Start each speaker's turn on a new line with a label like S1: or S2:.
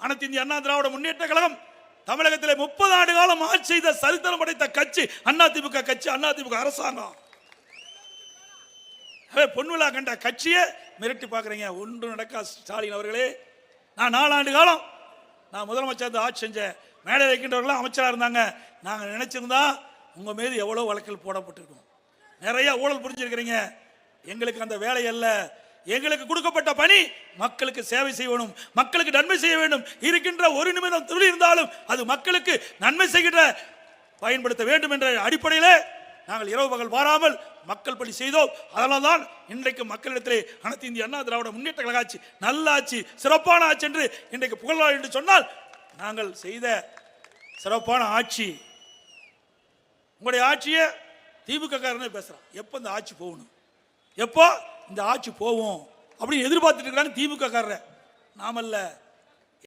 S1: அனைத்து இந்திய அண்ணா திராவிட முன்னேற்ற கழகம் தமிழகத்திலே 30 ஆண்டு காலம் ஆட்சி செய்த சரித்திரம் படைத்த கட்சி அதிமுக கட்சி, அதிமுக அரசாங்கம். பொன்விழா கண்ட கட்சியை மிரட்டி பார்க்குறீங்க. ஒன்று நடக்கா ஸ்டாலின் அவர்களே. நான் 4 ஆண்டு காலம் நான் முதலமைச்சர் ஆட்சி செஞ்சேன். மேடை வைக்கின்றவர்களும் அமைச்சராக இருந்தாங்க. நாங்கள் நினைச்சிருந்தா உங்கள் மீது எவ்வளோ வழக்கில் போடப்பட்டிருக்கோம். நிறைய ஊழல் புரிஞ்சிருக்கிறீங்க. எங்களுக்கு அந்த வேலை அல்ல. எங்களுக்கு கொடுக்கப்பட்ட பணி மக்களுக்கு சேவை செய்யணும், மக்களுக்கு நன்மை செய்ய வேண்டும். இருக்கின்ற ஒரு நிமிடம் துளி இருந்தாலும் அது மக்களுக்கு நன்மை செய்கின்ற பயன்படுத்த வேண்டும் என்ற அடிப்படையிலே நாங்கள் இரவு பகல் வாராமல் மக்கள் பணி செய்தோம். அதனால் தான் இன்றைக்கு மக்களிடத்திலே அனைத்து இந்திய அண்ணா திராவிட முன்னேற்ற கழக ஆட்சி நல்ல ஆட்சி, சிறப்பான ஆட்சி என்று இன்றைக்கு புகழ் என்று சொன்னால் நாங்கள் செய்த சிறப்பான ஆட்சி. உங்களுடைய ஆட்சியை திமுக காரனே பேசுறான். எப்போ இந்த ஆட்சி போகணும், எப்போ இந்த ஆட்சி போவோம் அப்படின்னு எதிர்பார்த்துட்டு இருக்கிறாங்க திமுக காரர். நாமல்ல.